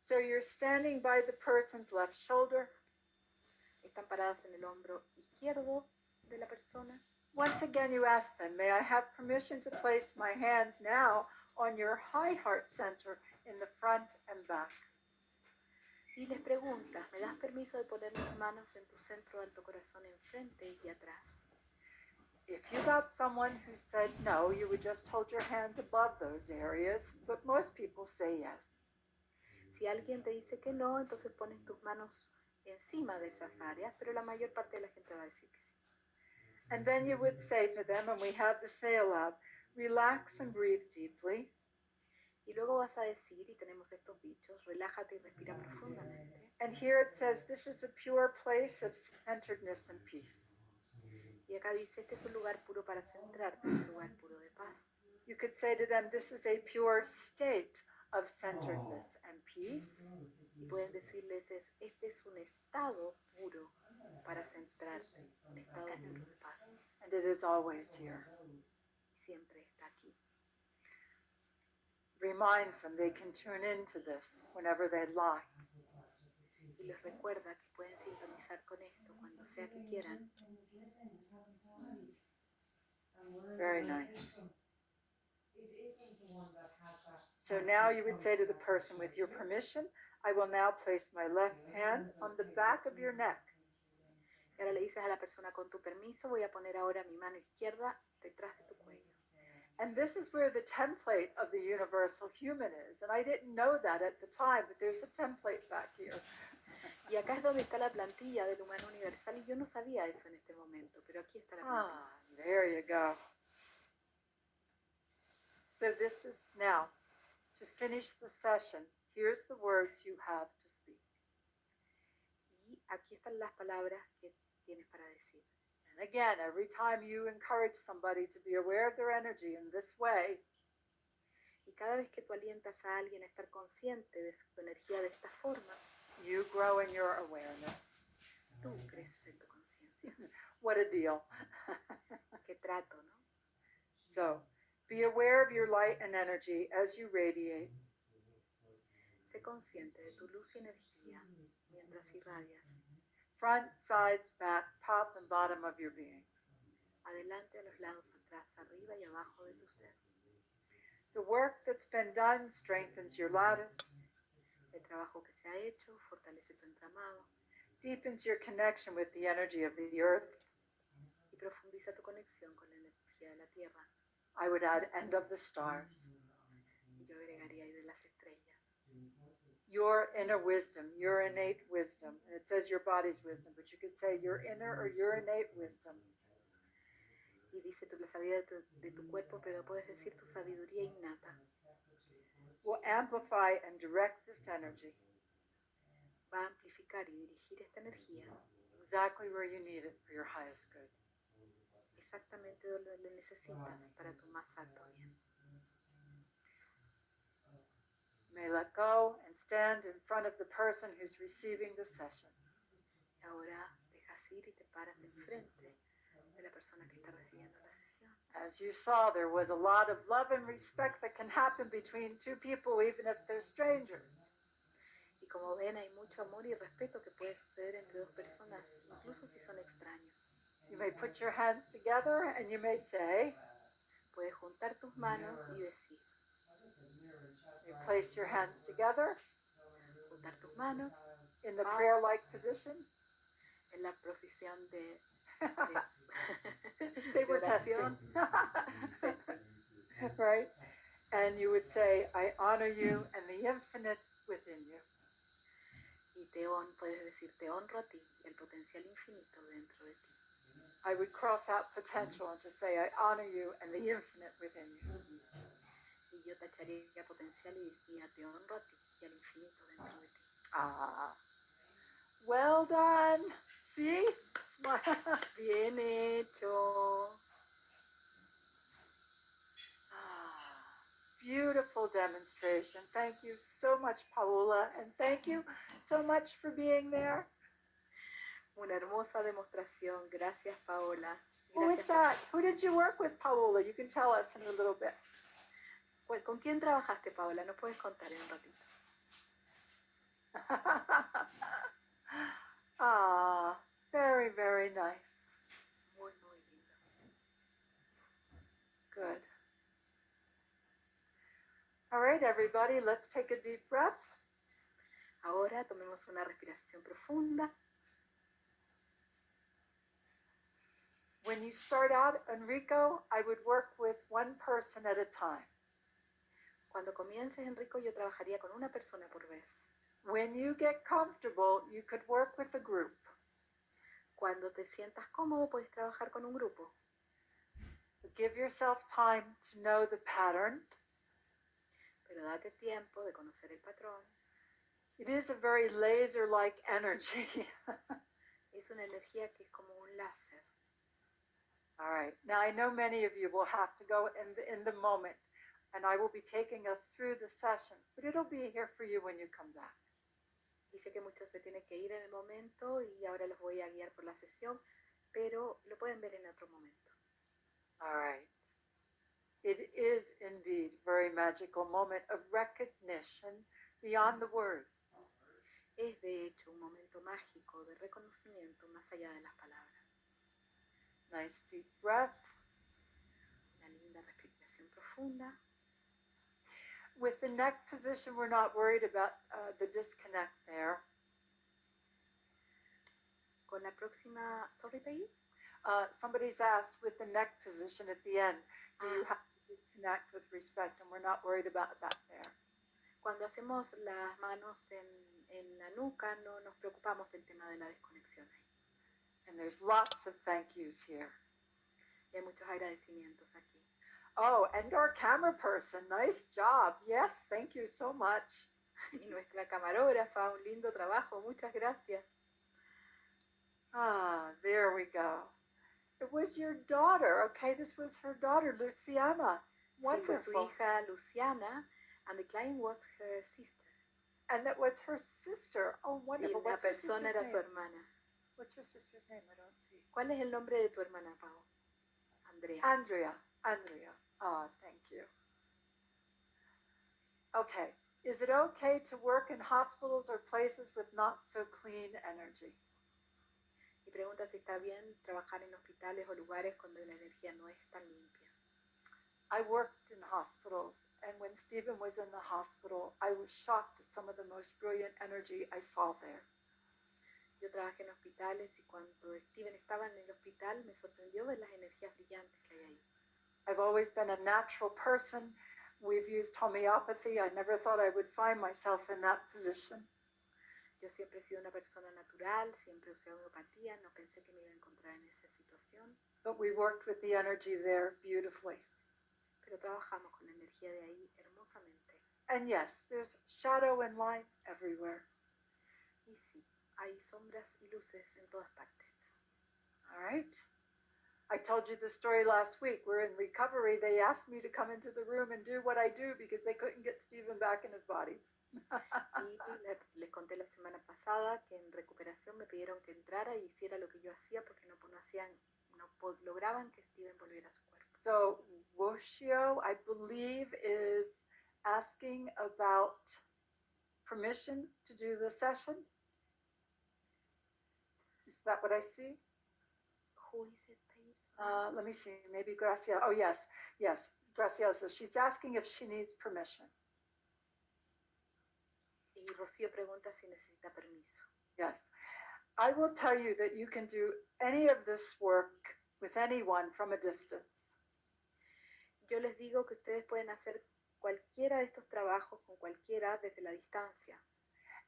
So you're standing by the person's left shoulder. Están paradas en el hombro izquierdo de la persona. Once again, you ask them, may I have permission to place my hands now on your high heart center in the front and back? Y les preguntas, ¿me das permiso de poner mis manos en tu centro de alto corazón enfrente y atrás? If you got someone who said no, you would just hold your hands above those areas, but most people say yes. Si alguien te dice que no, entonces pones tus manos encima de esas áreas, pero la mayor parte de la gente va a decir que sí. And then you would say to them, and we have to say aloud, relax and breathe deeply. Y luego vas a decir, y tenemos estos dichos, relájate y respira profundamente. And here it says, this is a pure place of centeredness and peace. Y acá dice, este es un lugar puro para centrarte, un lugar puro de paz. You could say to them, this is a pure state of centeredness and peace. Y puedes decirles, este es un estado puro para centrarte, un estado puro de paz. And it is always here. Y siempre está aquí. Remind them they can tune into this whenever they like. Y les recuerda que pueden sintonizar con esto cuando sea que quieran. Very nice. So now you would say to the person, with your permission, I will now place my left hand on the back of your neck. Y ahora le dices a la persona, con tu permiso, voy a poner ahora mi mano izquierda detrás de tu cuello. And this is where the template of the universal human is. And I didn't know that at the time, but there's a template back here. Y acá es donde está la plantilla del humano universal, y yo no sabía eso en este momento, pero aquí está la plantilla. Ah, there you go. So this is now, to finish the session, here's the words you have to speak. Y aquí están las palabras que tienes para decir. And again, every time you encourage somebody to be aware of their energy in this way, y cada vez que tú alientas a alguien a estar consciente de su energía de esta forma, you grow in your awareness. Tú creces en tu conciencia. What a deal. Qué trato, ¿no? So, be aware of your light and energy as you radiate. Sé consciente de tu luz y energía mientras irradias. Front, sides, back, top and bottom of your being. Adelante, a los lados, atrás, arriba y abajo de tu ser. The work that's been done strengthens your lattice. El trabajo que se ha hecho fortalece tu entramado. Deepens your connection with the energy of the earth. Y profundiza tu conexión con la energía de la tierra. I would add end of the stars. Y yo agregaría ahí de las estrellas. Your inner wisdom, your innate wisdom. And it says your body's wisdom, but you could say your inner or your innate wisdom. Y dice la sabiduría de tu cuerpo, pero puedes decir tu sabiduría innata. Will amplify and direct this energy. Va a amplificar y dirigir esta energía. Exactly where you need it for your highest good. Exactamente donde lo necesitas para tu más alto bien. May let go and stand in front of the person who's receiving the session. Y ahora dejas ir y te paras enfrente de la persona que está recibiendo la sesión. As you saw, there was a lot of love and respect that can happen between two people, even if they're strangers. Y como ven, hay mucho amor y respeto que puede suceder entre dos personas, incluso si son extraños. You may put your hands together and you may say, puedes juntar tus manos y decir. You place your hands together. Juntar tus manos. In the prayer-like position. En la posición de they were testing. Right? And you would say, I honor you and the infinite within you. Y puedes decir, te honro a ti y el potencial infinito dentro de ti. I would cross out potential and just say, I honor you and the infinite within you. Y yo tacharía potencial y decía, te honro a ti y al infinito dentro de ti. Ah, well done. See? Bien hecho. Beautiful demonstration. Thank you so much, Paola, and thank you so much for being there. Una hermosa demostración. Gracias, Paola. Who was that? Who did you work with, Paola? You can tell us in a little bit. ¿Con quién trabajaste, Paola? ¿Nos puedes contar en un ratito? Ah, very, very nice. Muy, muy lindo. Good. All right, everybody, let's take a deep breath. Ahora tomemos una respiración profunda. When you start out, Enrico, I would work with one person at a time. Cuando comiences, Enrico, yo trabajaría con una persona por vez. When you get comfortable, you could work with a group. Cuando te sientas cómodo, puedes trabajar con un grupo. Give yourself time to know the pattern. Pero date tiempo de conocer el patrón. It is a very laser-like energy. Es una energía que es como un láser. All right. Now, I know many of you will have to go in the moment, and I will be taking us through the session, but it'll be here for you when you come back. Dice que muchos se tienen que ir en el momento y ahora los voy a guiar por la sesión, pero lo pueden ver en otro momento. All right. It is indeed a very magical moment of recognition beyond the words. Es de hecho un momento mágico de reconocimiento más allá de las palabras. Nice deep breath. Una linda respiración profunda. With the neck position, we're not worried about the disconnect there. Con la próxima, sorry, Peggy? Somebody's asked with the neck position at the end, do you have to disconnect with respect? And we're not worried about that there. Cuando hacemos las manos en la nuca, no nos preocupamos del tema de la desconexión. And there's lots of thank yous here. Y hay muchos agradecimientos aquí. Oh, and our camera person, nice job. Yes, thank you so much. Y nuestra camarógrafa, un lindo trabajo, muchas gracias. Ah, there we go. It was your daughter, okay? This was her daughter, Luciana. Wonderful. Sí, fue su hija Luciana, and the client was her sister. And that was her sister. Oh, wonderful. Y la persona era su hermana. What's her sister's name? I don't see. ¿Cuál es el nombre de tu hermana, Pau? Andrea. Andrea. Ah, thank you. Okay. Is it okay to work in hospitals or places with not so clean energy? Y pregunta si está bien trabajar en hospitales o lugares donde la energía no es tan limpia. I worked in hospitals, and when Stephen was in the hospital, I was shocked at some of the most brilliant energy I saw there. Yo trabajé en hospitales y cuando Steven estaba en el hospital me sorprendió ver las energías brillantes que hay ahí. I've always been a natural person. We've used homeopathy. I never thought I would find myself in that position. Yo siempre he sido una persona natural, siempre usé homeopatía, no pensé que me iba a encontrar en esa situación. But we worked with the energy there beautifully. Pero trabajamos con la energía de ahí hermosamente. And yes, there's shadow and light everywhere. Y sí, hay sombras y luces en todas partes. All right. I told you the story last week. We're in recovery. They asked me to come into the room and do what I do because they couldn't get Stephen back in his body. Y les conté la semana pasada que en recuperación me pidieron que entrara y hiciera lo que yo hacía porque no lograban que Steven volviera a su cuerpo. So Woshio, I believe, is asking about permission to do the session. Is that what I see? Who is it, please? Let me see. Maybe Gracia. Oh, yes. Graciosa. She's asking if she needs permission. Y Rocío pregunta si necesita permiso. Yes. I will tell you that you can do any of this work with anyone from a distance. Yo les digo que ustedes pueden hacer cualquiera de estos trabajos con cualquiera desde la distancia.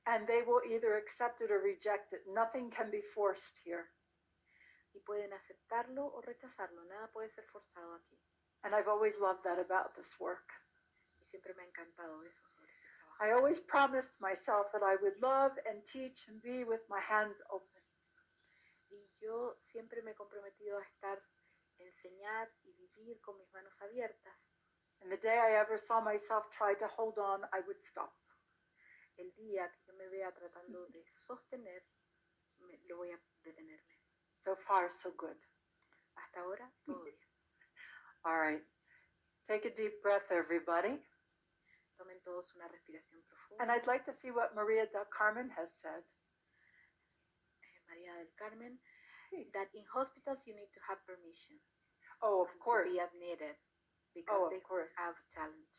And they will either accept it or reject it. Nothing can be forced here. Y pueden aceptarlo o rechazarlo. Nada puede ser forzado aquí. And I've always loved that about this work. Y siempre me ha encantado eso sobre este trabajo. I always promised myself that I would love and teach and be with my hands open. Y yo siempre me he comprometido a enseñar y vivir con mis manos abiertas. And the day I ever saw myself try to hold on, I would stop. El día que yo me vea tratando de sostener, lo voy a detenerme. So far, so good. Hasta ahora, todo bien. All right. Take a deep breath, everybody. tomen todos una respiración And profunda. I'd like to see what Maria del Carmen has said. María del Carmen, that in hospitals you need to have permission Oh, of to course. be admitted because Oh, of they course. have challenge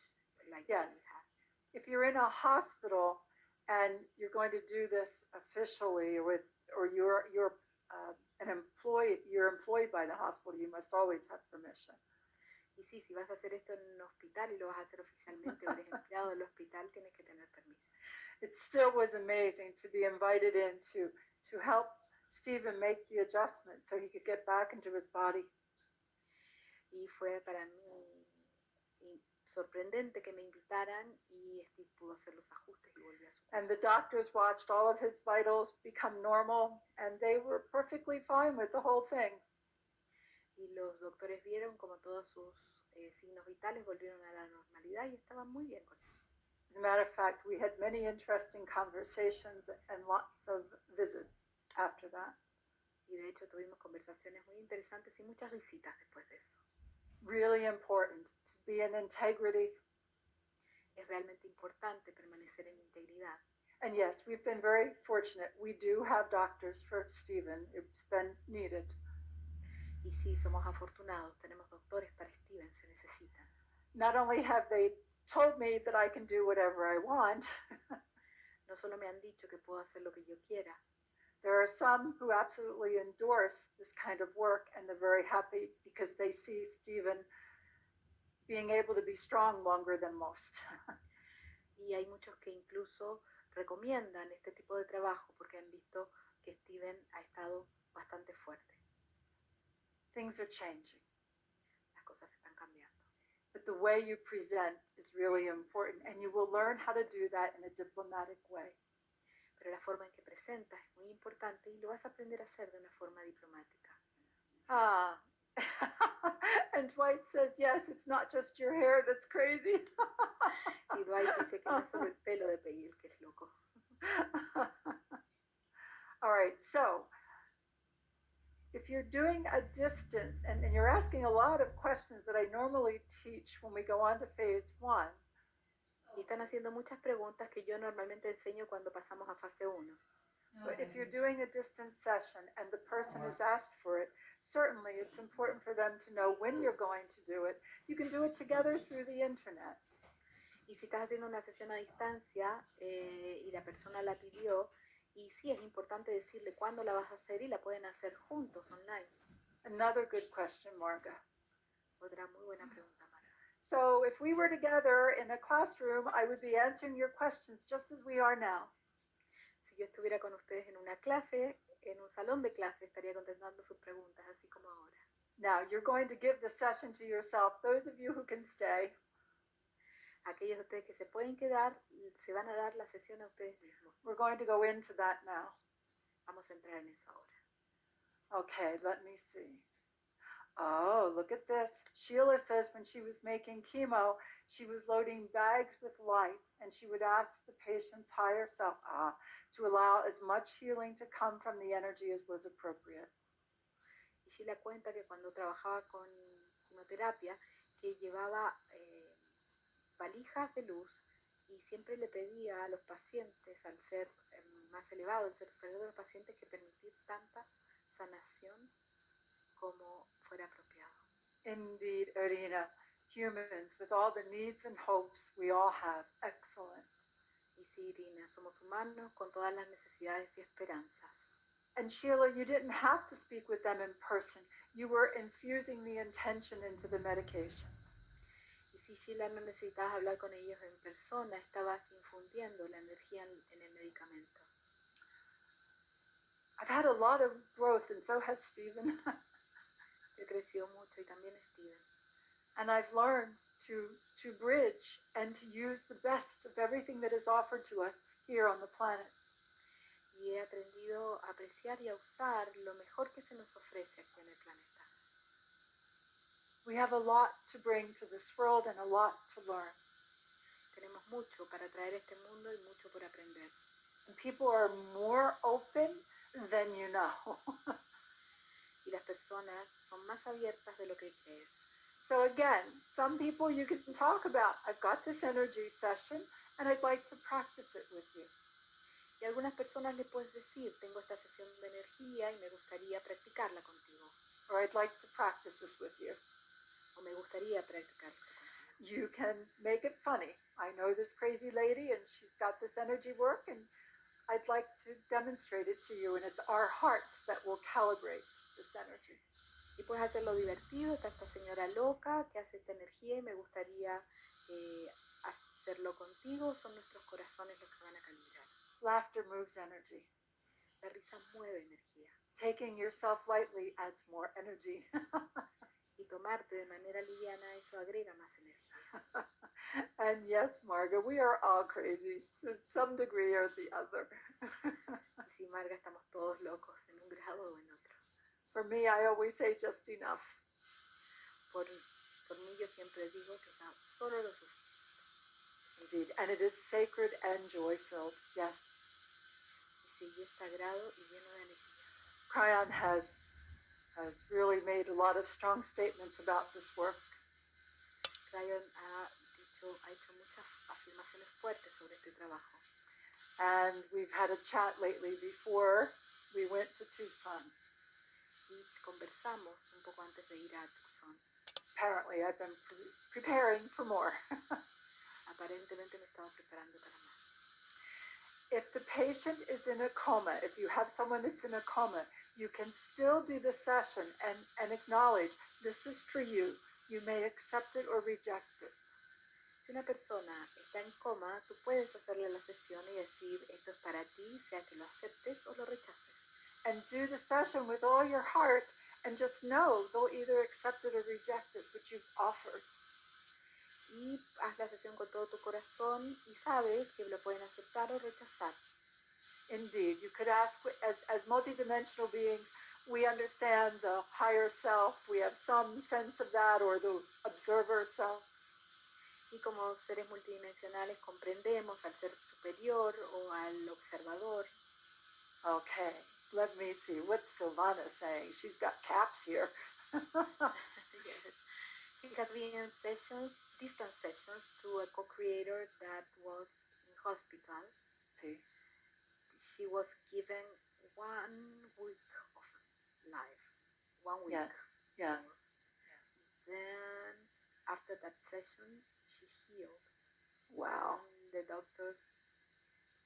like Yes. she had. If you're in a hospital and you're going to do this officially or you're an employee, you're employed by the hospital, you must always have permission. Y sí, si vas a hacer esto en un hospital y lo vas a hacer oficialmente o eres empleado del hospital, tienes que tener permiso. It still was amazing to be invited in to help Stephen make the adjustment so he could get back into his body. Y fue para mí sorprendente que me invitaran y Steve pudo hacer los ajustes y volvió a su And the doctors watched all of his vitals become normal, and they were perfectly fine with the whole thing. Y los doctores vieron como todos sus signos vitales volvieron a la normalidad y estaban muy bien con eso. As a matter of fact, we had many interesting conversations and lots of visits after that. Y de hecho tuvimos conversaciones muy interesantes y muchas visitas después de eso. Really important to be in integrity. Es realmente importante permanecer en integridad. And yes, we've been very fortunate. We do have doctors for Stephen. It's been needed. Y sí, somos afortunados, tenemos doctores para Steven, se necesitan. Not only have they told me that I can do whatever I want, no solo me han dicho que puedo hacer lo que yo quiera. There are some who absolutely endorse this kind of work, and they're very happy because they see Stephen being able to be strong longer than most. Y hay muchos que incluso recomiendan este tipo de trabajo porque han visto que Steven ha estado bastante fuerte. Things are changing. Las cosas están cambiando. But the way you present is really important, and you will learn how to do that in a diplomatic way. Pero la forma en que presentas es muy importante y lo vas a aprender a hacer de una forma diplomática. Ah. And Dwight says, yes, it's not just your hair that's crazy. Y Dwight dice que no es solo el pelo de Peggy el que es loco. All right, so if you're doing a distance, and you're asking a lot of questions that I normally teach when we go on to phase 1. Y están haciendo muchas preguntas que yo normalmente enseño cuando pasamos a fase 1. But if you're doing a distance session and the person has asked for it, certainly it's important for them to know when you're going to do it. You can do it together through the internet. Y si estás haciendo una sesión a distancia y la persona la pidió, y sí es importante decirle cuándo la vas a hacer y la pueden hacer juntos online. Another good question, Marga. Otra muy buena pregunta, Marga. So if we were together in a classroom, I would be answering your questions just as we are now. Si yo estuviera con ustedes en una clase, en un salón de clase, estaría contestando sus preguntas, así como ahora. Now, you're going to give the session to yourself. Those of you who can stay. Aquellos de ustedes que se pueden quedar, se van a dar la sesión a ustedes mismos. We're going to go into that now. Vamos a entrar en eso ahora. Okay, let me see. Oh, look at this. Sheila says when she was making chemo, she was loading bags with light, and she would ask the patient's higher self to allow as much healing to come from the energy as was appropriate. Y Sheila cuenta que cuando trabajaba con quimioterapia, que llevaba valijas de luz y siempre le pedía a los pacientes, al ser más elevado, el ser superior de los pacientes, que permitir tanta sanación como fuera apropiado. Indeed, Irina, humans with all the needs and hopes we all have. Excellent. Y sí, Irina, somos humanos con todas las necesidades y esperanzas. And Sheila, you didn't have to speak with them in person. You were infusing the intention into the medication. Y si Sheila no necesitabas hablar con ellos en persona, estabas infundiendo la energía en el medicamento. I've had a lot of growth, and so has Stephen. He crecido mucho y también Steven. And I've learned to bridge and to use the best of everything that is offered to us here on the planet. Y he aprendido a apreciar y a usar lo mejor que se nos ofrece aquí en el planeta. We have a lot to bring to this world and a lot to learn. Tenemos mucho para traer a este mundo y mucho por aprender. And people are more open than you know. Y las personas son más abiertas de lo que crees. So again, some people you can talk about, I've got this energy session and I'd like to practice it with you. Y a algunas personas le puedes decir, tengo esta sesión de energía y me gustaría practicarla contigo. Or I'd like to practice this with you. O me gustaría practicar esto contigo. You can make it funny. I know this crazy lady and she's got this energy work and I'd like to demonstrate it to you, and it's our hearts that will calibrate this energy. Y puedes hacerlo divertido. Está esta señora loca que hace esta energía y me gustaría hacerlo contigo. Son nuestros corazones los que van a calibrar. Laughter moves energy. La risa mueve energía. Taking yourself lightly adds more energy. Y tomarte de manera liviana, eso agrega más energía. And yes, Marga, we are all crazy to some degree or the other. Y sí, Marga, estamos todos locos en un grado o en otro. For me, I always say just enough. Por mí yo siempre digo que está solo lo suficiente. Indeed, and it is sacred and joy-filled, yes. Y sí, es sagrado y lleno de alegría. Cryon has really made a lot of strong statements about this work. Cryon ha hecho muchas afirmaciones fuertes sobre este trabajo. And we've had a chat lately before we went to Tucson. Y conversamos un poco antes de ir a Tucson. Apparently, I've been preparing for more. Aparentemente me estaba preparando para más. If the patient is in a coma, if you have someone that's in a coma, you can still do the session and acknowledge this is for you. You may accept it or reject it. Si una persona está en coma, tú puedes hacerle la sesión y decir, esto es para ti, sea que lo aceptes o lo rechaces. And do the session with all your heart and just know they'll either accept it or reject it, which you've offered. Y haz la sesión con todo tu corazón y sabes que lo pueden aceptar o rechazar. Indeed, you could ask, as multidimensional beings, we understand the higher self, we have some sense of that, or the observer self. Y como seres multidimensionales comprendemos al ser superior o al observador. Okay, let me see. What's Silvana saying? She's got caps here. Yes. She has been in sessions, distant sessions, to a co-creator that was in hospital. See? She was given 1 week of life. 1 week. Yes. Then, after that session, she healed. Wow. And the doctors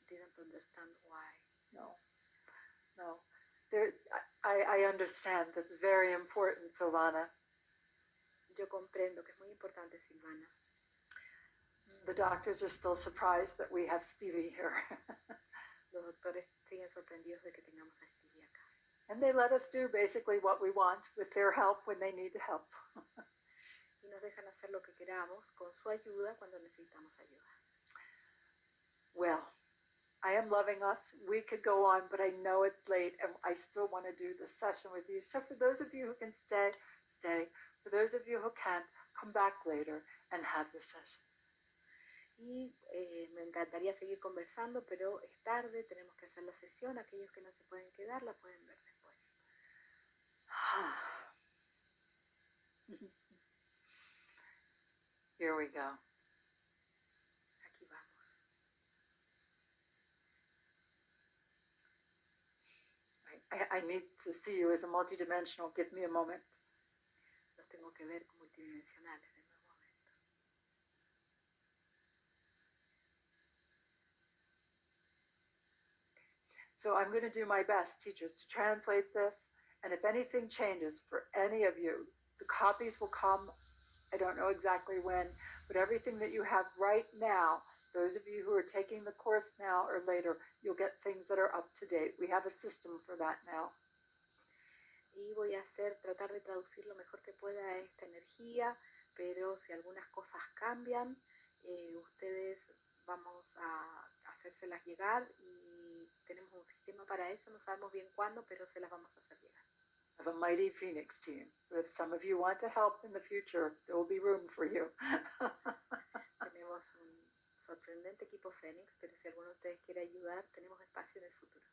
didn't understand why. No. I understand. That's very important, Silvana. Yo comprendo que es muy importante, Silvana. The doctors are still surprised that we have Stevie here. Los doctores siguen sorprendidos de que tengamos a Stevie acá. And they let us do basically what we want with their help when they need help. Y nos dejan hacer lo que queramos con su ayuda cuando necesitamos ayuda. Well, I am loving us. We could go on, but I know it's late and I still want to do this session with you. So for those of you who can stay. For those of you who can't, come back later and have the session. Y me encantaría seguir conversando, pero es tarde, tenemos que hacer la sesión. Aquellos que no se pueden quedar, la pueden ver después. Here we go. Aquí vamos. I need to see you as a multidimensional. Give me a moment. Los tengo que ver como multidimensionales en un momento. So I'm going to do my best, teachers, to translate this. And if anything changes for any of you, the copies will come, I don't know exactly when, but everything that you have right now, those of you who are taking the course now or later, you'll get things that are up to date. We have a system for that now. Y voy a tratar de traducir lo mejor que pueda esta energía, pero si algunas cosas cambian, ustedes vamos a hacérselas llegar y tenemos un sistema para eso, no sabemos bien cuándo, pero se las vamos a hacer llegar. I have a mighty Phoenix team. If some of you want to help in the future, there will be room for you. Tenemos un sorprendente equipo Fénix, pero si alguno de ustedes quiere ayudar, tenemos espacio en el futuro.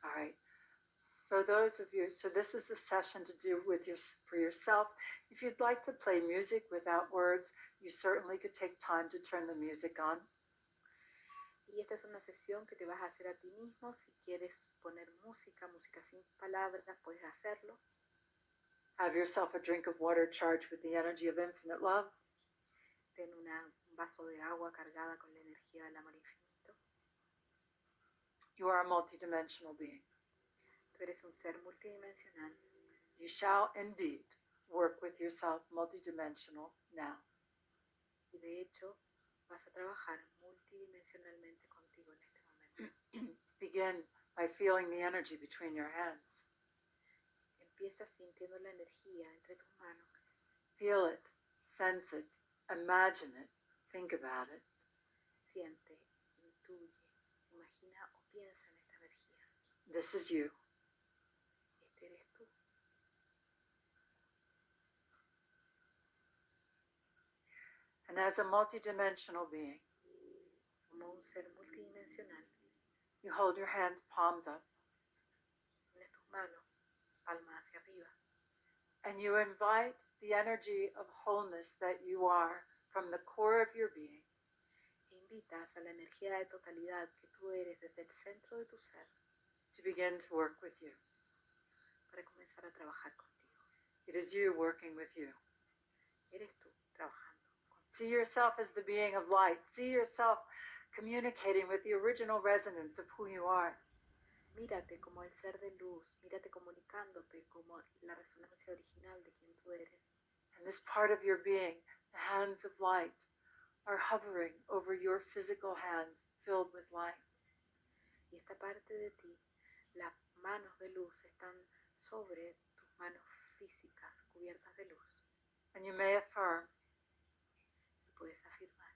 All right. So those of you, so this is a session to do with for yourself. If If you'd like to play music without words, you certainly could take time to turn the music on. Y esta es una sesión que te vas a hacer a ti mismo. Si quieres poner música, música sin palabras, puedes hacerlo. Have yourself a drink of water charged with the energy of infinite love. Ten un vaso de agua cargada con la energía del amor infinito. You are a multidimensional being. Tú eres un ser multidimensional. You shall indeed work with yourself multidimensional now. Y de hecho, vas a trabajar multidimensionalmente contigo en este momento. Begin by feeling the energy between your hands. Empieza sintiendo la energía entre tus manos. Feel it, sense it, imagine it, think about it. Siente, intuye, imagina o piensa en esta energía. This is you. Este eres tú. And as a multidimensional being, Como un ser multidimensional, you hold your hands palms up unes tus manos, palma hacia arriba, and you invite the energy of wholeness that you are from the core of your being e invitas a la energía de totalidad que tú eres desde el centro de tu ser to begin to work with you. para comenzar a trabajar contigo. It is you working with you. Eres tú trabajando contigo. See yourself as the being of light. See yourself communicating with the original resonance of who you are. Mírate como el ser de luz, mírate comunicándote como la resonancia original de quien tú eres. And this part of your being, the hands of light, are hovering over your physical hands filled with light. Y esta parte de ti, las manos de luz están sobre tus manos físicas cubiertas de luz. And you may affirm, Y puedes afirmar,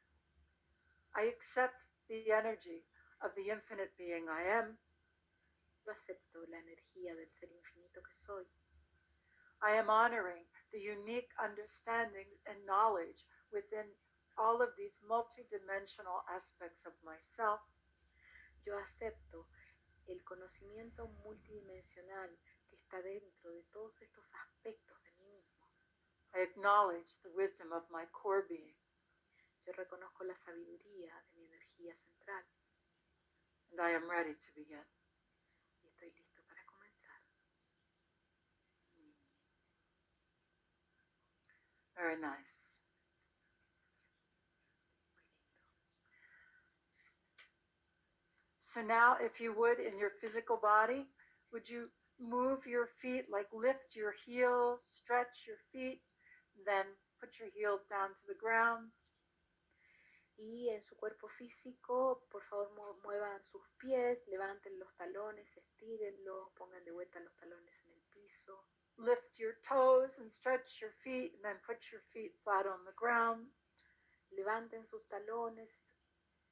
I accept the energy of the infinite being I am. yo acepto la energía del ser infinito que soy. I am honoring the unique understandings and knowledge within all of these multidimensional aspects of myself. Yo acepto el conocimiento multidimensional que está dentro de todos estos aspectos de mí mismo. I acknowledge the wisdom of my core being, Yo reconozco la sabiduría de mi energía central and I am ready to begin. y estoy listo para comenzar. Very nice. So now, if you would, in your physical body, would you move your feet, like lift your heels, stretch your feet, then put your heels down to the ground. Y en su cuerpo físico, por favor, muevan sus pies, levanten los talones, estírenlos, pongan de vuelta los talones en el piso. Lift your toes and stretch your feet, and then put your feet flat on the ground. Levanten sus talones,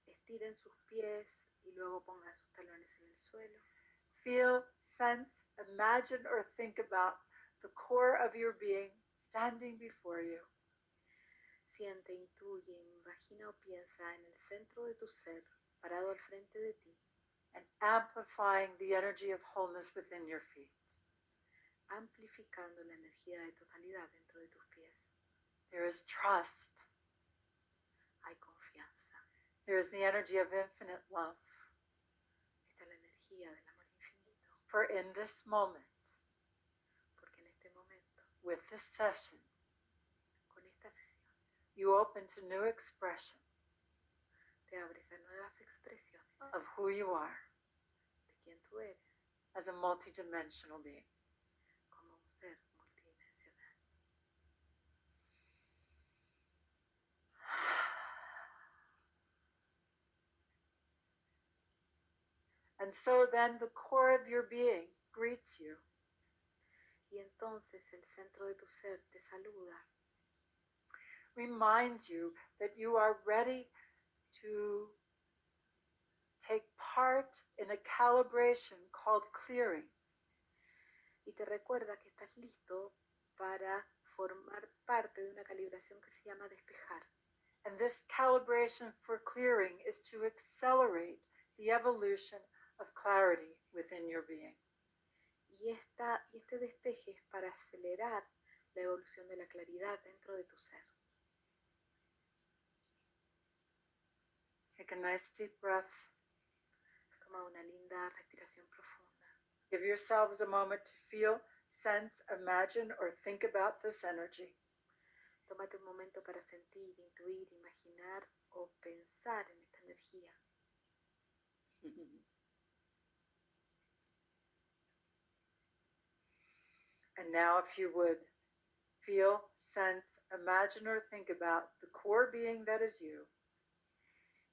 estiren sus pies y luego pongan sus talones en el suelo. Feel, sense, imagine, or think about the core of your being standing before you. Siente, intuye, imagina o piensa en el centro de tu ser, parado al frente de ti, and amplifying the energy of wholeness within your feet. amplificando la energía de totalidad dentro de tus pies. There is trust. Hay confianza. There is the energy of infinite love. Está la energía del amor infinito. For in this moment, Porque en este momento, with this session, con esta sesión, you open to new expression te abres a nuevas expresiones of who you are de quién tú eres as a multidimensional being. como un ser multidimensional. And so then the core of your being greets you. Y entonces el centro de tu ser te saluda, Reminds you that you are ready to take part in a calibration called clearing. y te recuerda que estás listo para formar parte de una calibración que se llama despejar. And this calibration for clearing is to accelerate the evolution of clarity within your being. Y este despeje es para acelerar la evolución de la claridad dentro de tu ser. Take a nice deep breath. Toma una linda respiración profunda. Give yourselves a moment to feel, sense, imagine, or think about this energy. Tómate un momento para sentir, intuir, imaginar o pensar en esta energía. And now, if you would, feel, sense, imagine, or think about the core being that is you.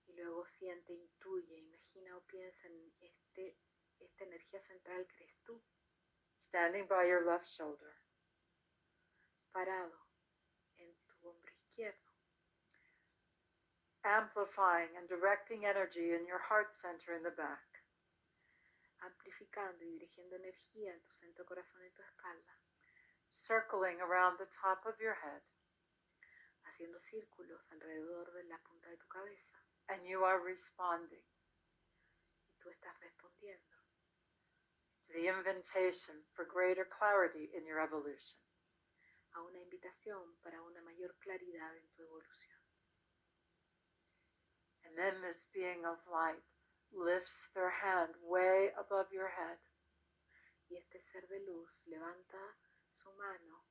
Y luego siente, intuye, imagina o piensa en esta energía central que eres tú, Standing by your left shoulder. parado en tu hombro izquierdo, Amplifying and directing energy in your heart center in the back. amplificando y dirigiendo energía en tu centro corazón y tu espalda, Circling around the top of your head. haciendo círculos alrededor de la punta de tu cabeza. And you are responding Y tú estás respondiendo to the invitation for greater clarity in your evolution. a una invitación para una mayor claridad en tu evolución. And then this being of light lifts their hand way above your head. Y este ser de luz levanta su mano,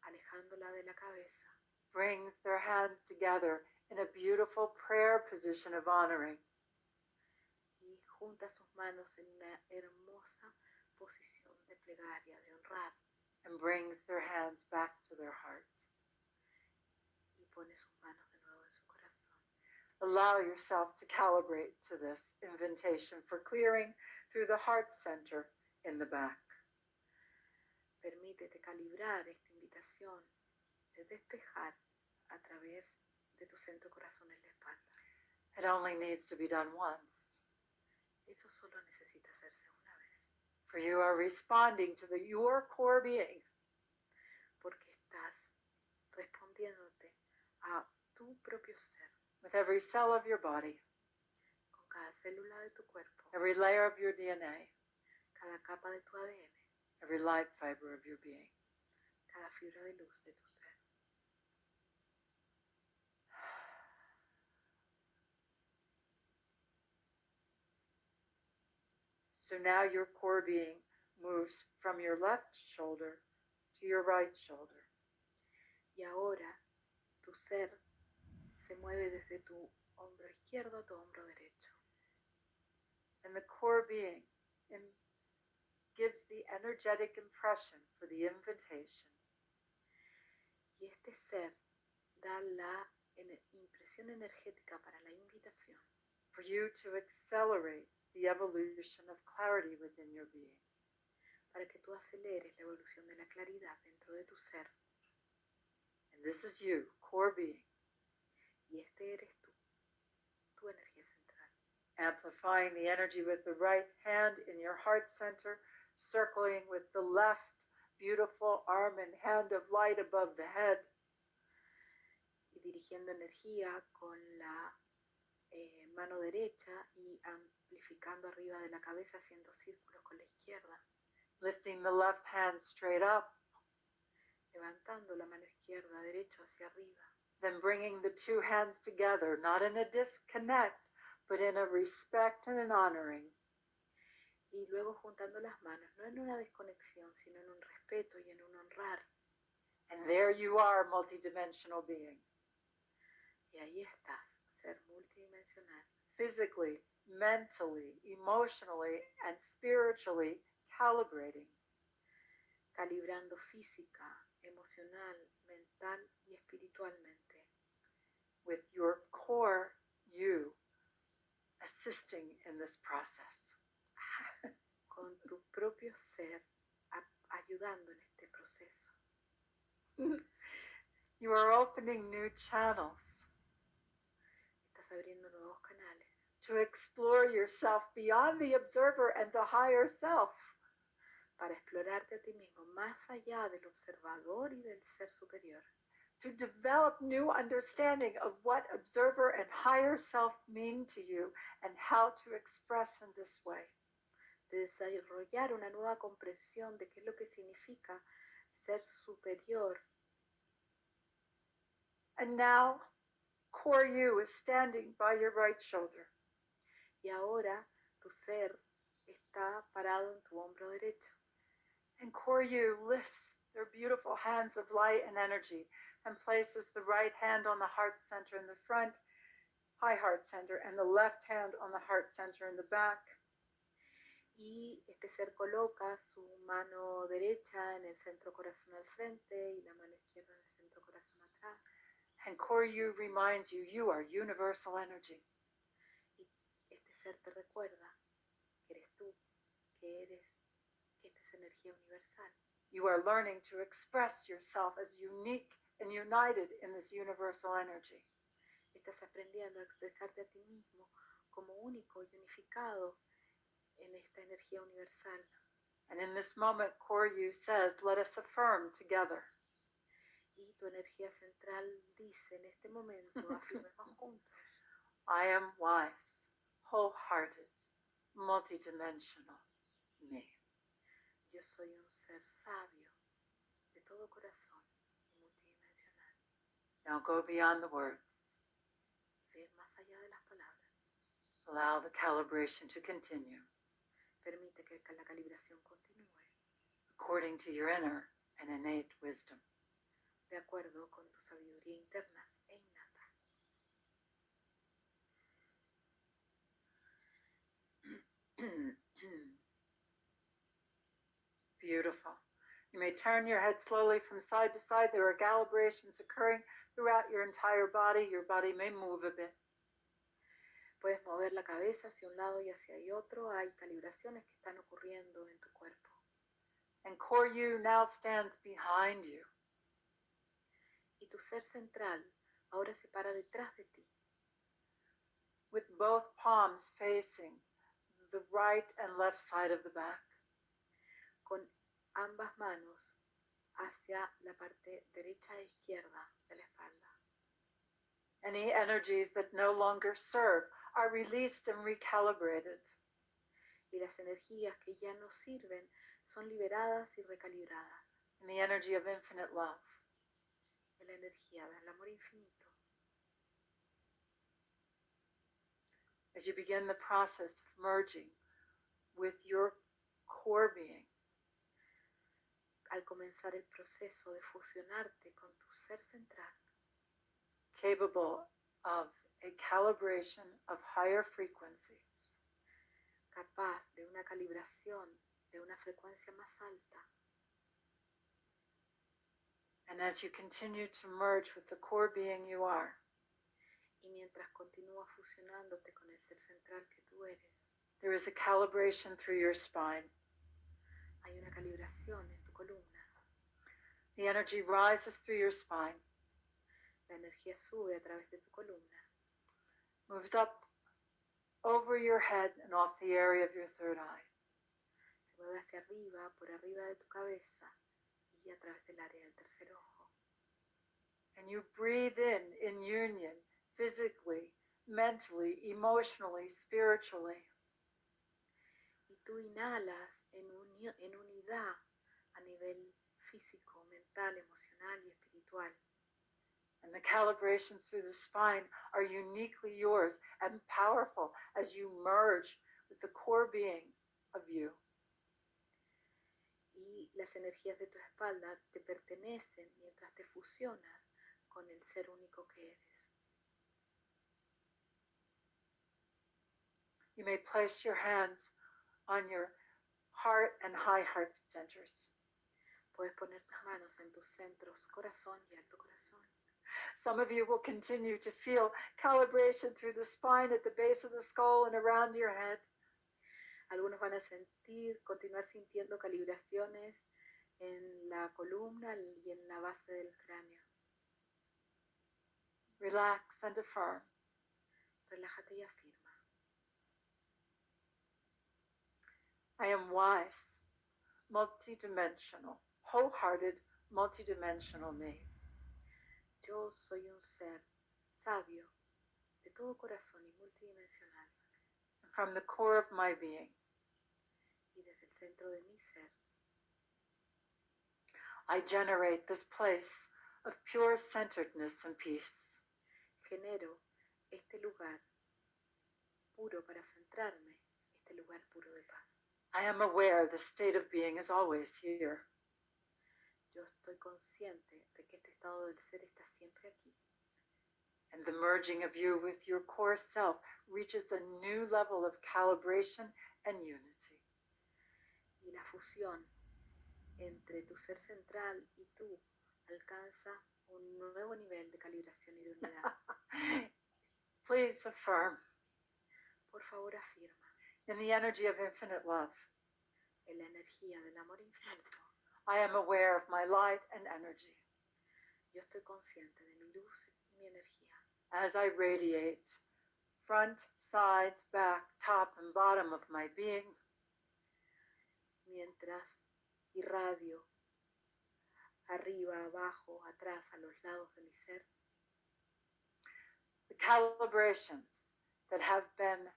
alejándola de la cabeza, Brings their hands together in a beautiful prayer position of honoring. y junta sus manos en una hermosa posición de plegaria, de honrar, And brings their hands back to their heart. y pone sus manos de nuevo en su corazón. Allow yourself to calibrate to this invitation for clearing through the heart center in the back. Permítete calibrar esta invitación de despejar a través de tu centro corazón en la espalda. It only needs to be done once, Eso solo necesita hacerse una vez, for you are responding to your core being. porque estás respondiéndote a tu propio ser, With every cell of your body, con cada célula de tu cuerpo, every layer of your DNA, cada capa de tu ADN, every light fiber of your being. cada fibra de luz de tu ser. So now your core being moves from your left shoulder to your right shoulder. Y ahora tu ser se mueve desde tu hombro izquierdo a tu hombro derecho. And the core being gives the energetic impression for the invitation Y este ser da la impresión energética para la invitación for you to accelerate the evolution of clarity within your being. para que tú aceleres la evolución de la claridad dentro de tu ser. And this is you, core being, Y este eres tú, tu energía central. amplifying the energy with the right hand in your heart center, circling with the left beautiful arm and hand of light above the head, Y dirigiendo energía con la mano derecha y amplificando arriba de la cabeza, haciendo círculos con la izquierda, lifting the left hand straight up, levantando la mano izquierda, derecho hacia arriba, then bringing the two hands together, not in a disconnect, but in a respect and an honoring. y luego juntando las manos, no en una desconexión, sino en un respeto y en un honrar. And there you are, multidimensional being, Y ahí estás, ser multidimensional, physically, mentally, emotionally, and spiritually calibrating. calibrando física, emocional, mental y espiritualmente, With your core you assisting in this process. con tu propio ser ayudando en este proceso. You are opening new channels Estás abriendo nuevos canales to explore yourself beyond the observer and the higher self. para explorarte a ti mismo más allá del observador y del ser superior, To develop new understanding of what observer and higher self mean to you and how to express in this way. de desarrollar una nueva comprensión de qué es lo que significa ser superior. And now, core you is standing by your right shoulder. Y ahora tu ser está parado en tu hombro derecho. And core you lifts their beautiful hands of light and energy and places the right hand on the heart center in the front, high heart center, and the left hand on the heart center in the back. Y este ser coloca su mano derecha en el centro corazón al frente y la mano izquierda en el centro corazón atrás. And core you reminds you, you are universal energy. Y este ser te recuerda que eres tú, que esta es energía universal. You are learning to express yourself as unique and united in this universal energy. Estás aprendiendo a expresarte a ti mismo como único y unificado en esta energía universal. And in this moment, core you says, let us affirm together. Y tu energía central dice en este momento, afirmemos juntos. I am wise, wholehearted, multidimensional me. Yo soy un ser sabio, de todo corazón y multidimensional. Now go beyond the words. Ir más allá de las palabras. Allow the calibration to continue. Permite que la calibración continúe. According to your inner and innate wisdom. De acuerdo con tu sabiduría interna e innata. Beautiful. You may turn your head slowly from side to side. There are calibrations occurring throughout your entire body. Your body may move a bit. Puedes mover la cabeza hacia un lado y hacia el otro. Hay calibraciones que están ocurriendo en tu cuerpo. And core you now stands behind you. Y tu ser central ahora se para detrás de ti. With both palms facing the right and left side of the back. Con ambas manos hacia la parte derecha e izquierda de la espalda. Any energies that no longer serve are released and recalibrated. Y las energías que ya no sirven son liberadas y recalibradas. In the energy of infinite love. En la energía del amor infinito. As you begin the process of merging with your core being. Al comenzar el proceso de fusionarte con tu ser central. Capable of a calibration of higher frequencies. Capaz de una calibración de una frecuencia más alta. And as you continue to merge with the core being you are. Y mientras continúas fusionándote con el ser central que tú eres. There is a calibration through your spine. Hay una calibración en tu columna. The energy rises through your spine. La energía sube a través de tu columna. Moves up over your head and off the area of your third eye. Se mueve hacia arriba, por arriba de tu cabeza y a través del área del tercer ojo. And you breathe in union, physically, mentally, emotionally, spiritually. Y tú inhalas en unidad a nivel físico, mental, emocional y espiritual. And the calibrations through the spine are uniquely yours and powerful as you merge with the core being of you. Y las energías de tu espalda te pertenecen mientras te fusionas con el ser único que eres. You may place your hands on your heart and high heart centers. Puedes poner tus manos en tus centros corazón y alto corazón. Some of you will continue to feel calibration through the spine at the base of the skull and around your head. Algunos van a continuar sintiendo calibraciones en la columna y en la base del cráneo. Relax and affirm. Relájate y afirma. I am wise, multidimensional, wholehearted, multidimensional me. Yo soy un ser sabio, de todo corazón y multidimensional. From the core of my being, y desde el centro de mi ser, I generate this place of pure centeredness and peace. Genero este lugar puro para centrarme, este lugar puro de paz. I am aware the state of being is always here. Yo estoy consciente de que este estado del ser está siempre aquí. And the merging of you with your core self reaches a new level of calibration and unity. Y la fusión entre tu ser central y tú alcanza un nuevo nivel de calibración y de unidad. Please affirm. Por favor, afirma. In the energy of infinite love, En la energía del amor infinito, I am aware of my light and energy. yo estoy consciente de mi luz y mi energía. As I radiate front, sides, back, top, and bottom of my being, Mientras irradio arriba, abajo, atrás, a los lados de mi ser, the calibrations that have been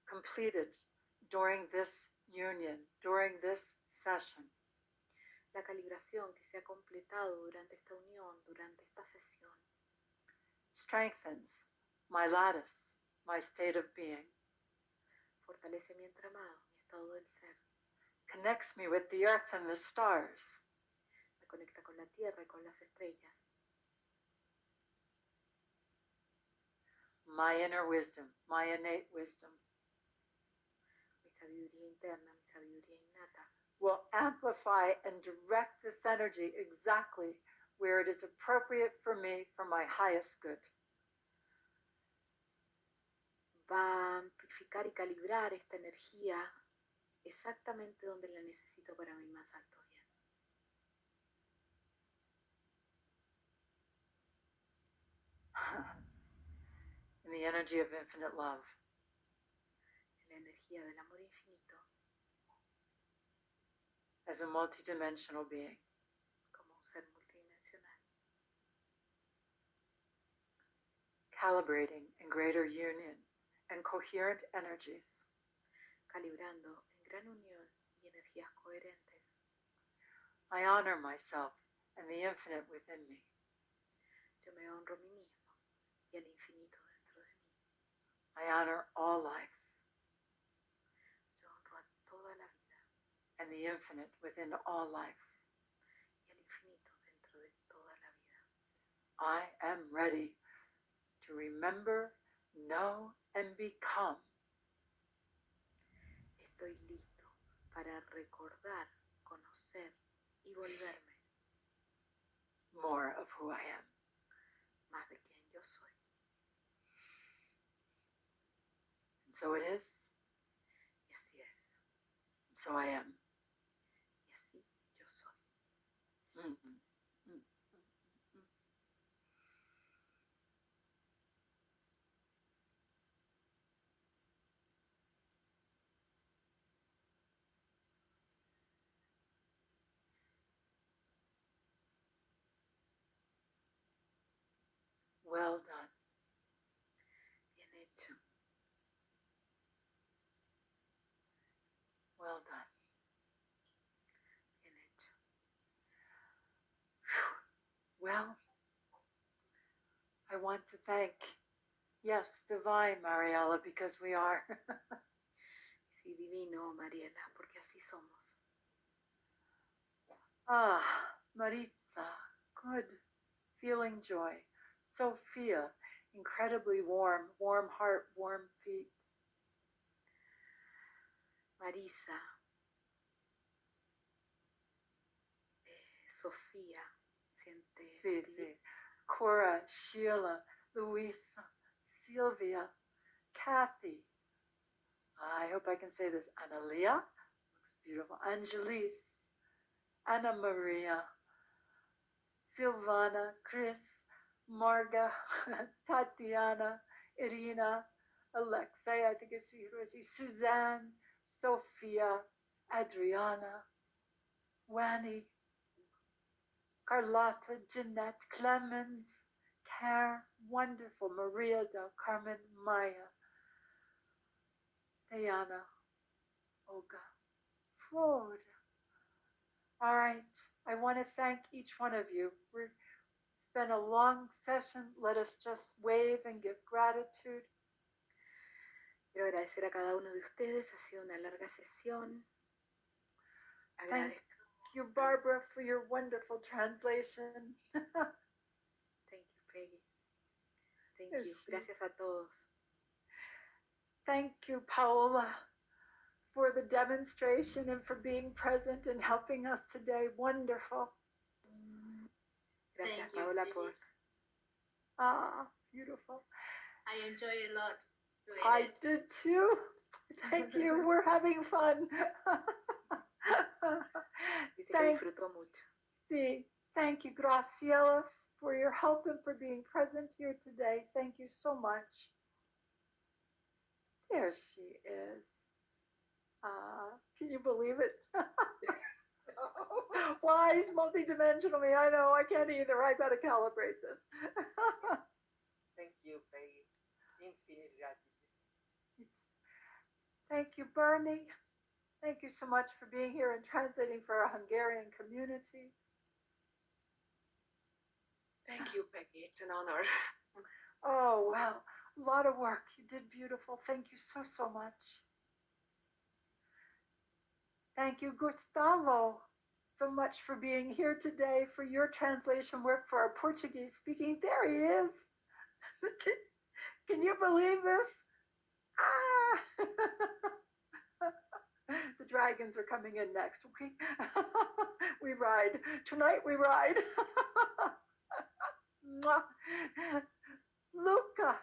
completed during this union, during this session, la calibración que se ha completado durante esta unión, durante esta sesión, strengthens my lattice, my state of being, fortalece mi entramado, mi estado del ser, connects me with the earth and the stars, me conecta con la tierra y con las estrellas, my inner wisdom, my innate wisdom, mi sabiduría interna, mi sabiduría innata, will amplify and direct this energy exactly where it is appropriate for me for my highest good. va a amplificar y calibrar esta energía exactamente donde la necesito para mi más alto bien. In the energy of infinite love, En la energía del amor infinito, as a multidimensional being, como un ser multidimensional, calibrating in greater union and coherent energies, calibrando en gran unión y energías coherentes, I honor myself and the infinite within me. yo me honro a mí mismo y al infinito dentro de mí. I honor all life Yo honro a toda la vida and the infinite within all life. y al infinito dentro de toda la vida. I am ready to remember, know, and become Estoy listo para recordar, conocer y volverme more of who I am. más de quien yo soy. And so it is, Y así es. and so I am. Y así yo soy. Mm-hmm. Well done. Bien hecho. Well done. Bien hecho. Well, I want to thank, yes, Divine Mariella, because we are. Sí, divino, Mariela, porque así somos. Ah, Maritza, good, feeling joy. Sophia, incredibly warm, warm heart, warm feet. Marisa, Sofía, siente Sí, sí. Cora, Sheila, Louisa, Sylvia, Kathy. I hope I can say this. Analia, looks beautiful. Angelise, Anna Maria, Silvana, Chris, Marga, Tatiana, Irina, Alexei, I think I see Rosie, Suzanne, Sophia, Adriana, Wani, Carlotta, Jeanette, Clemens, Care, wonderful, Maria del Carmen, Maya, Diana, Olga, Florida, All right. I want to thank each one of you. It's been a long session. Let us just wave and give gratitude. Quiero agradecer a cada uno de ustedes. Ha sido una larga sesión. Thank you, Barbara, for your wonderful translation. Thank you, Peggy. Thank you. Gracias a todos. Thank you, Paola, for the demonstration and for being present and helping us today. Wonderful. Gracias, Paola, por... Beautiful. I enjoy a lot doing I it. did too. Thank you. We're having fun. Dice que disfrutó mucho. Sí. Thank you, Graciela, for your help and for being present here today. Thank you so much. There she is. Can you believe it? Wise, multidimensional me. I know. I can't either. I gotta calibrate this. Thank you, Peggy. Infinite gratitude. Thank you, Bernie. Thank you so much for being here and translating for our Hungarian community. Thank you, Peggy. It's an honor. Oh, wow. A lot of work. You did beautiful. Thank you so, so much. Thank you, Gustavo, so much for being here today for your translation work for our Portuguese speaking. There he is. Can you believe this? The dragons are coming in next. Okay. We ride. Tonight we ride. Luca.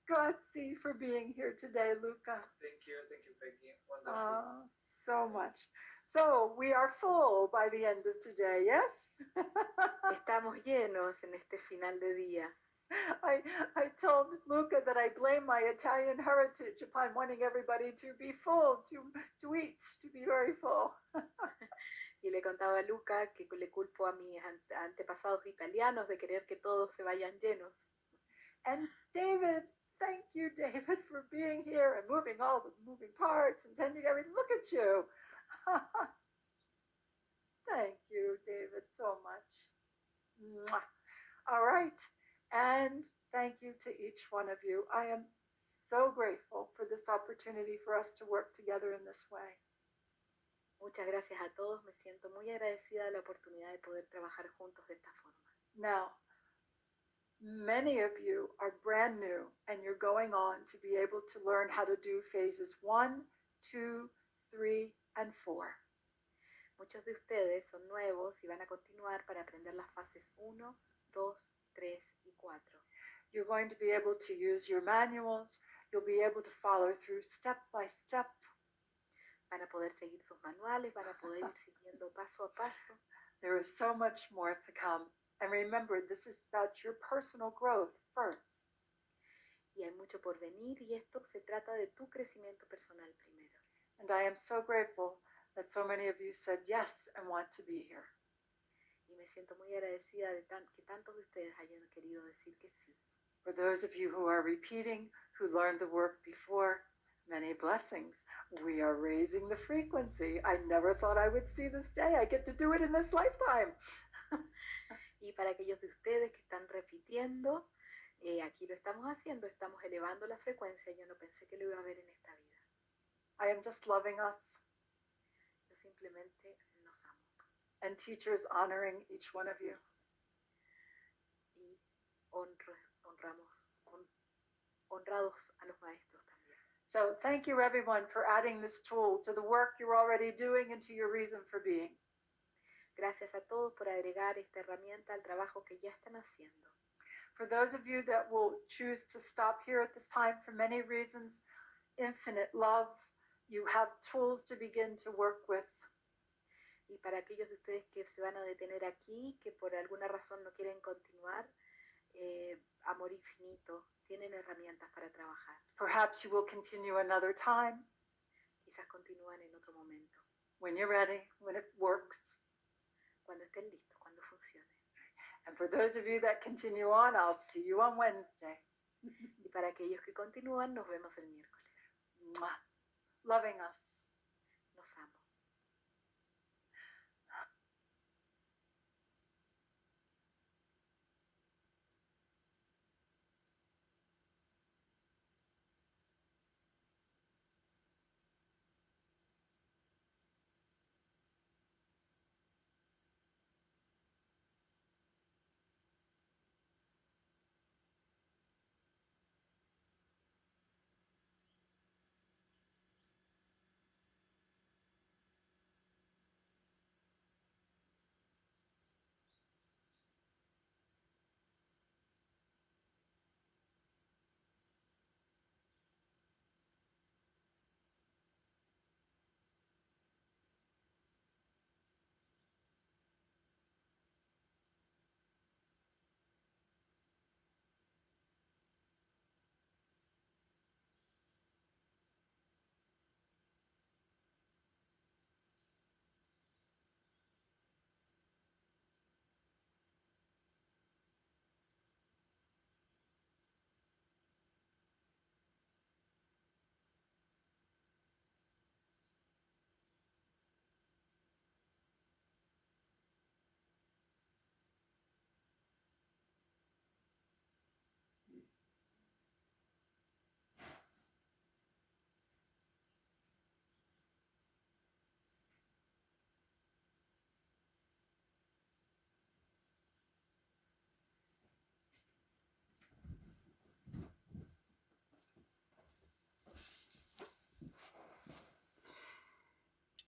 Grazie for being here today, Luca. Thank you, Peggy. Wonderful. So much. So we are full by the end of today, yes? Estamos llenos en este final de día. I told Luca that I blame my Italian heritage upon wanting everybody to be full, to eat, to be very full. Y le contaba a Luca que le culpo a mis antepasados italianos de querer que todos se vayan llenos. And David, thank you, David, for being here and moving all the moving parts and tending everything. Look at you. Thank you, David, so much. Mwah. All right. And thank you to each one of you. I am so grateful for this opportunity for us to work together in this way. Muchas gracias a todos. Me siento muy agradecida de la oportunidad de poder trabajar juntos de esta forma. Now, many of you are brand new and you're going on to be able to learn how to do phases 1, 2, 3, and 4. Muchos de ustedes son nuevos y van a continuar para aprender las fases 1, 2, 3 y 4. You're going to be able to use your manuals. You'll be able to follow through step by step. Van a poder seguir sus manuales, van a poder ir siguiendo paso a paso. There is so much more to come. And remember, this is about your personal growth first. Y hay mucho por venir y esto se trata de tu crecimiento personal primero. And I am so grateful that so many of you said yes and want to be here. Y me siento muy agradecida de que tantos de ustedes hayan querido decir que sí. For those of you who are repeating, who learned the work before, many blessings. We are raising the frequency. I never thought I would see this day. I get to do it in this lifetime. Y para aquellos de ustedes que están repitiendo, aquí lo estamos haciendo, estamos elevando la frecuencia. Yo no pensé que lo iba a ver en esta vida. I am just loving us. Yo simplemente nos amo. And teachers honoring each one of you. Y honrados a los maestros también. So thank you everyone for adding this tool to the work you're already doing and to your reason for being. Gracias a todos por agregar esta herramienta al trabajo que ya están haciendo. For those of you that will choose to stop here at this time for many reasons, infinite love, you have tools to begin to work with. Y para aquellos de ustedes que se van a detener aquí, que por alguna razón no quieren continuar, amor infinito, tienen herramientas para trabajar. Perhaps you will continue another time. Quizás continúan en otro momento. When you're ready, when it works. Cuando estén listos, cuando funcione. And for those of you that continue on, I'll see you on Wednesday. Y para aquellos que continúan, nos vemos el miércoles. Mwah. Loving us.